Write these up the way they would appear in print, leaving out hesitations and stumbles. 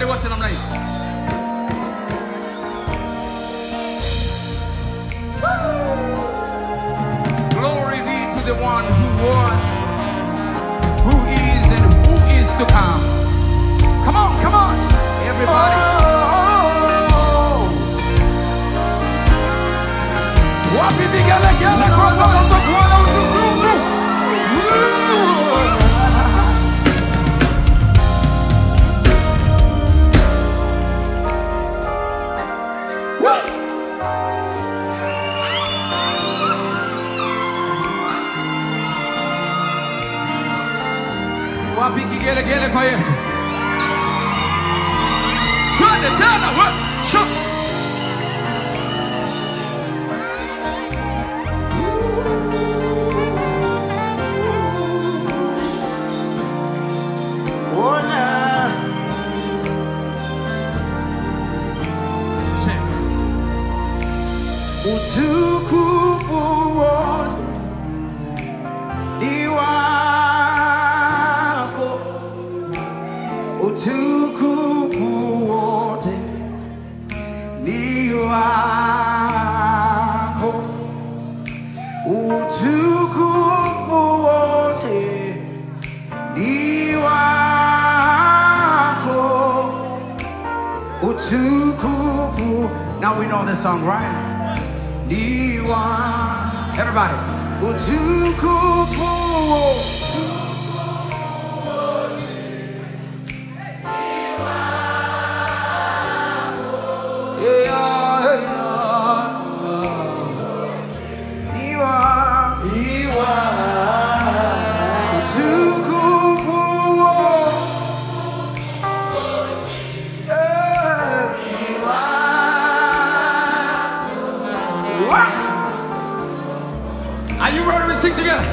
twende wote namna hii. Glory be to the one who was, who is, and who is to come. Come on, come on, everybody. Wapi vigelegele kwa Bwana utukufu. Wapi kigelegele kwa Yesu. Twende tena wewe. Utukufu wote ni wako, utukufu wote ni wako, utukufu wote ni wako, utukufu. Now we know this song, right? Everybody, utukufu. Are you ready to sing together?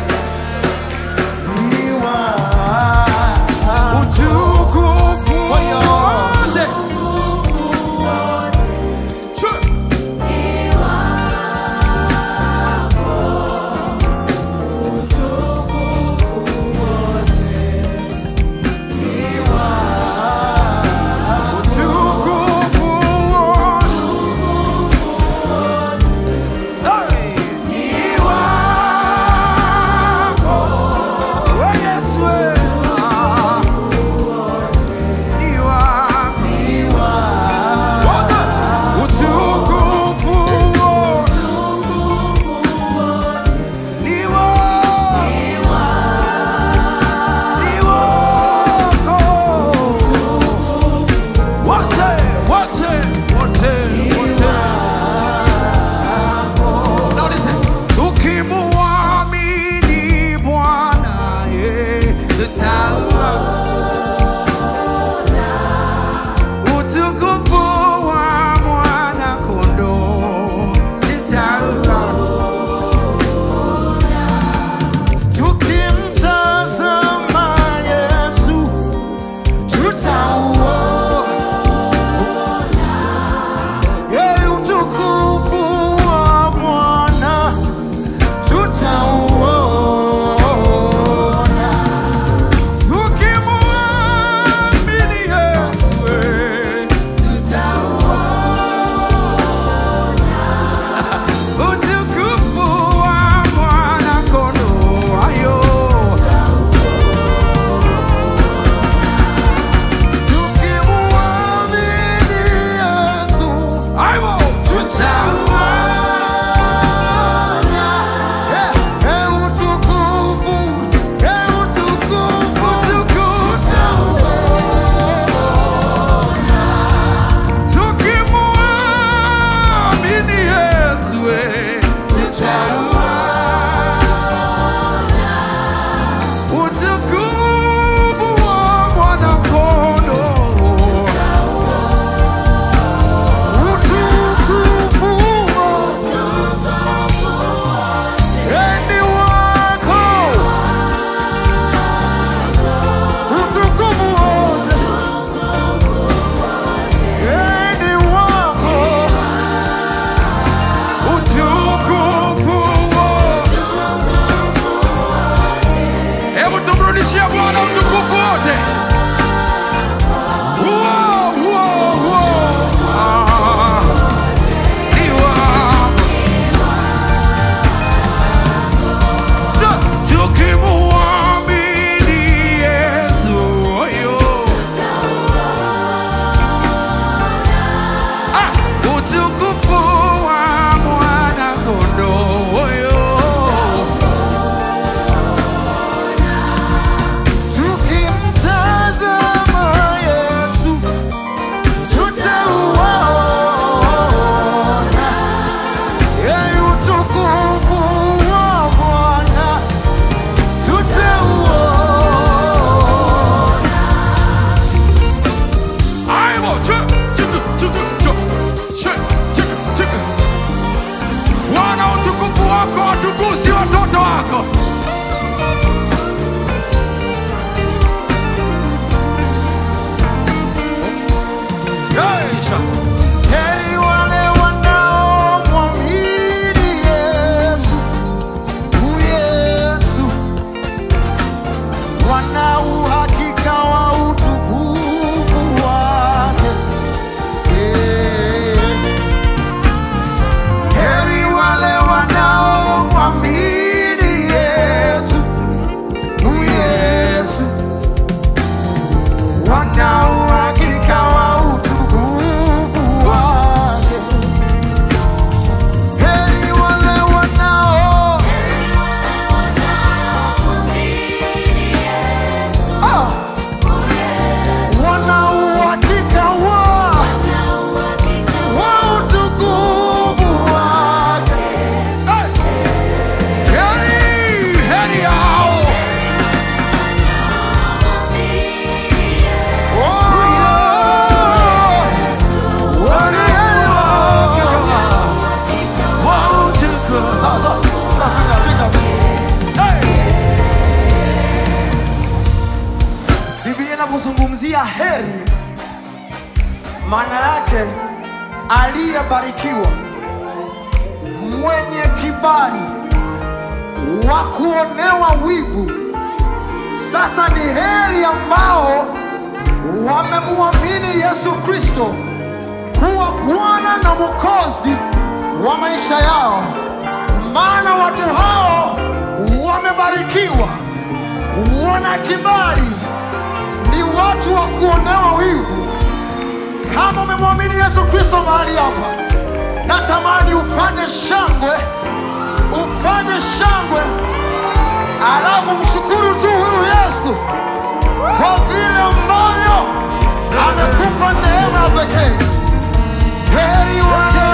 Utukufu wote. Sure. You are wako watukuzi watoto wako. Yesu. Heri wale wanaomwamini Yesu, Yesu, wana uhakika wa utukufu wake. Heri wale wanaomwamini Yesu, Yesu, wana uhakika wa utukufu wake. Heri wale wana uhakika wa utukufu wake. Heri hao. Biblia inapozungumzia heri, maana yake aliyebarikiwa, mwenye kibali, wa kuonewa wivu. Sasa ni heri ambao wamemwamini Yesu Kristo kuwa Bwana na Mwokozi wa maisha yao, maana watu hao wamebarikiwa, wana kibali, ni watu wa kuonewa wivu. Kama umemwamini Yesu Kristo mahali hapa, natamani ufanye shangwe, alafu mshukuru tu huyu Yesu kwa vile ambayo amekupa neema ya pekee. Heri wale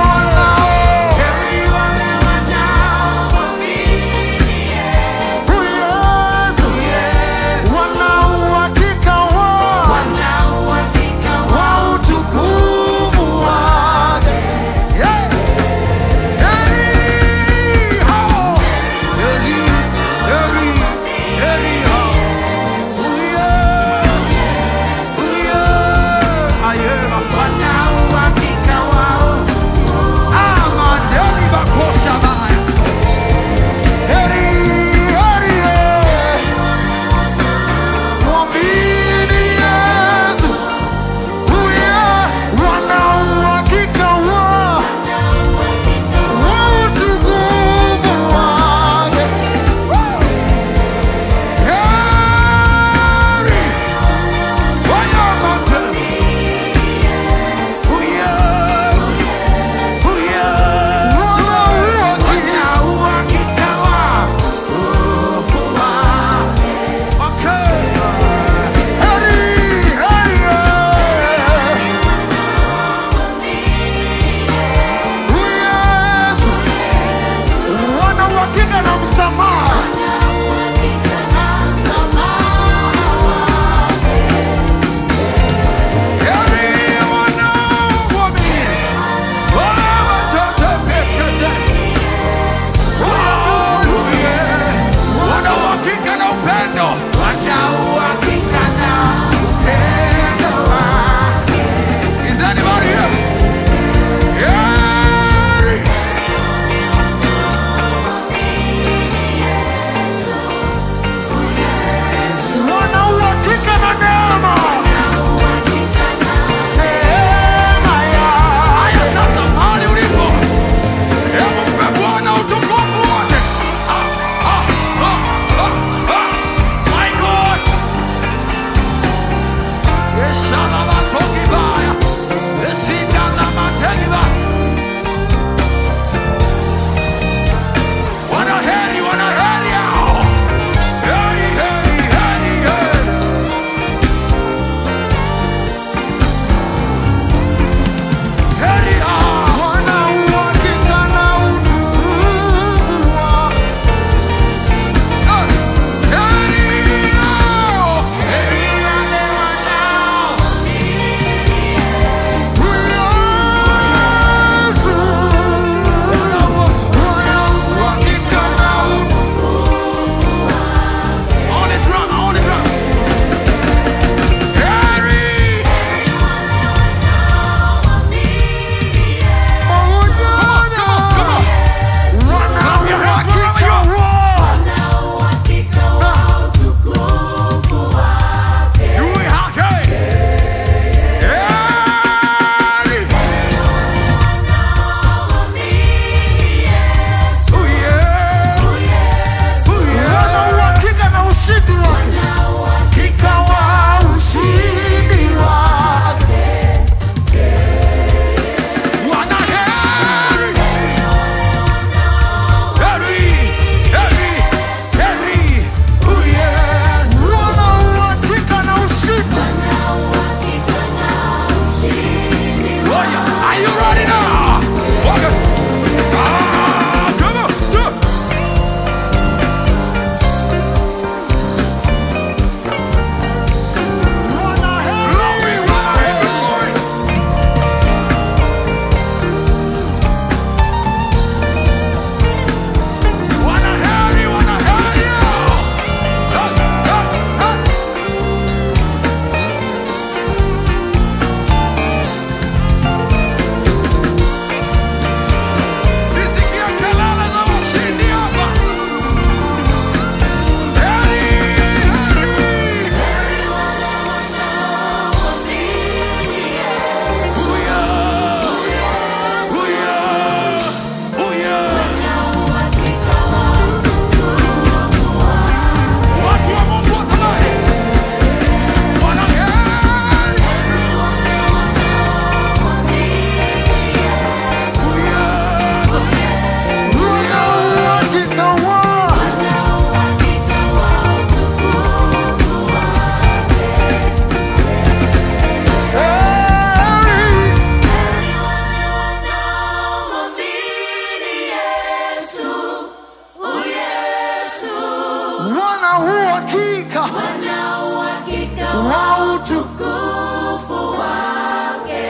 wana uhakika wa utukufu wake.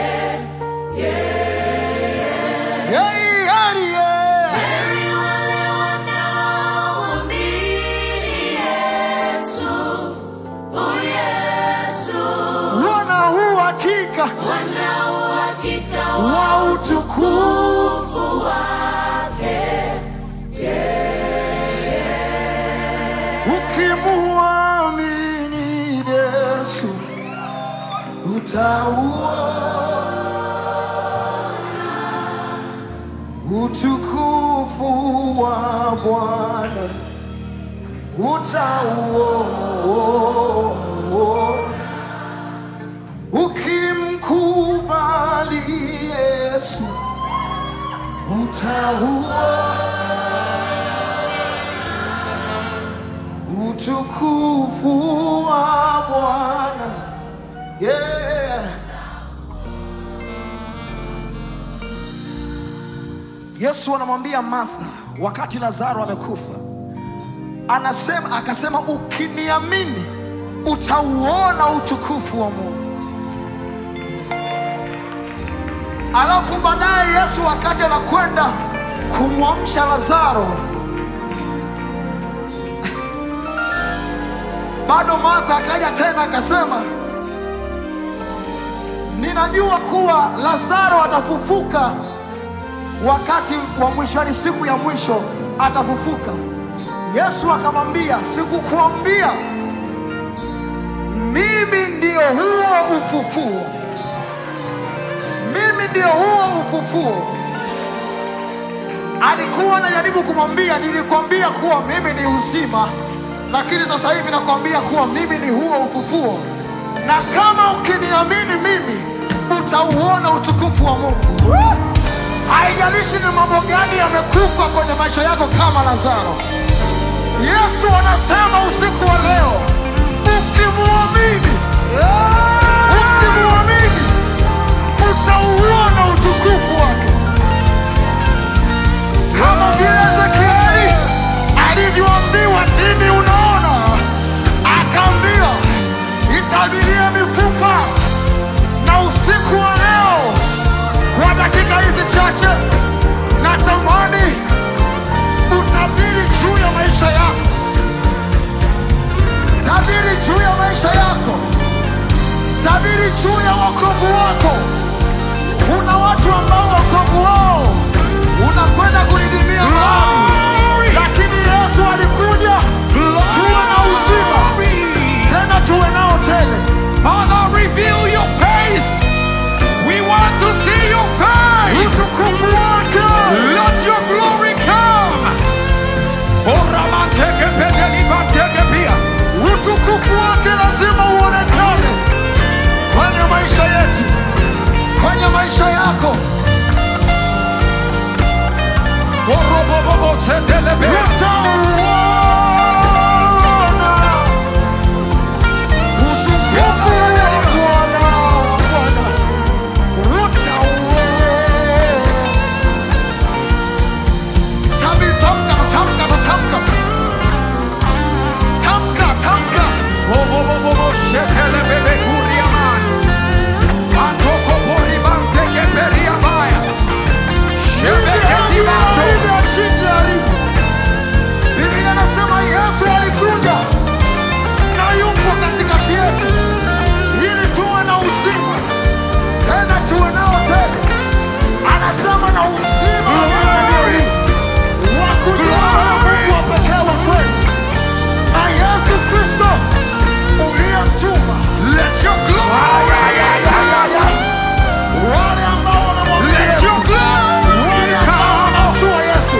Heri wale wanaomwamini Yesu, wana uhakika wa utukufu wake. Ukimuamini Yesu utauona utukufu wa Bwana, utauona. Ukimkubali Yesu utauona utukufu wa Bwana. Yeah. Yesu anamwambia Martha wakati Lazaro amekufa, akasema ukiniamini utauona utukufu wa Mungu. Alafu baadaye Yesu wakati anakwenda kumwamsha Lazaro, bado Martha akaja tena akasema, ninajua kuwa Lazaro atafufuka wakati wa mwisho, ni siku ya mwisho atafufuka. Yesu akamwambia, sikukuambia mimi ndio huo ufufuo? Mimi ndio huo ufufuo. Alikuwa anajaribu kumwambia, nilikwambia kuwa mimi ni uzima, lakini sasa hivi nakwambia kuwa mimi ni huo ufufuo, na kama ukiniamini mimi utauona utukufu wa Mungu. Haijalishi ni mambo gani yamekufa kwenye maisha yako kama Lazaro. Yesu anasema usiku wa leo, ukimwamini utauona utukufu wake. Kama vile Ezekieli alivyoambiwa, nini unaona? Akaambiwa, itabirie mifupa. Na usiku wa leo, kwa dakika hizi chache, natamani utabiri juu ya maisha yako. Tabiri juu ya maisha yako. Tabiri juu ya wokovu wako. Kuna watu ambao wokovu wao unakwenda kulidimia mahali, lakini Yesu alikuja tuwe na uzima, tena tuwe nao tele. Father, reveal your face. We want to see your face. Utukufu wake. Let your glory come. Utukufu wake lazima uonekane kwenye maisha yetu, kwenye maisha yako. Biblia inasema Yesu alikuja na yupo katikati yetu ili tuwe na uzima, tena tuwe nao tele. Anasema na uzima wa kujua Mungu wa pekee wa kweli na Yesu Kristo uliyemtuma. Let your glory. Wale ambao wanamwamini Let Yesu, your glory wale ambao wanamjua Yesu,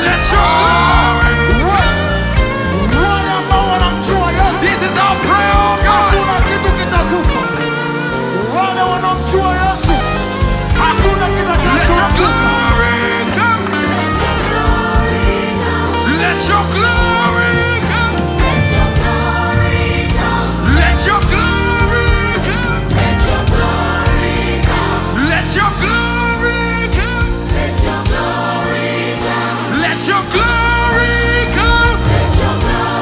Let your glory. wale ambao wanamjua Yesu, This is our prayer, oh God. hakuna kitu kitakufa. Wale wanaomjua Yesu, hakuna Let your kitakachokufa. glory come. Let your glory come. Let your glory come. Let your glory come. Let your glory come. Let your glory come. Let your glory come.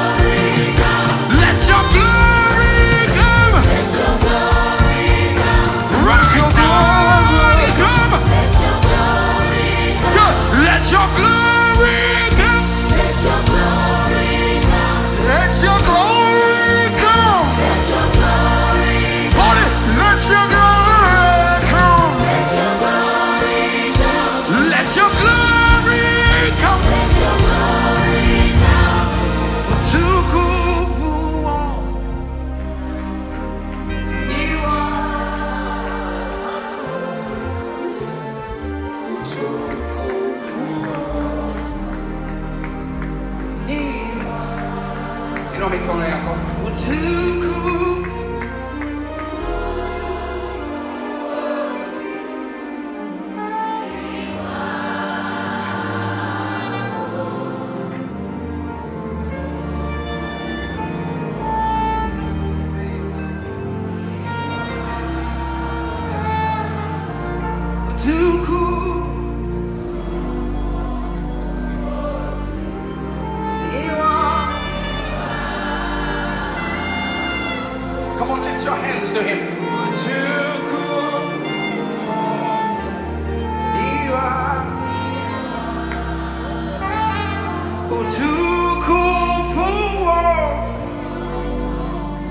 your glory come. Let your glory come. Let your glory come. Let your glory come. Hold it. Let your glory come. Let your glory come. Let your glory come. Let your glory come. Utukufu wako. Inua mikono yako. Utukufu. Come on, lift your hands to him.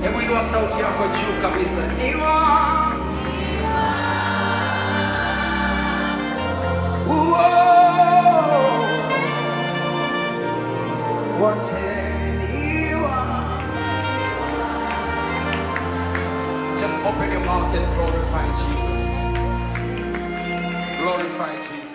Hebu inua sauti yako juu kabisa. Just open your mouth and glorify Jesus. Glorify Jesus.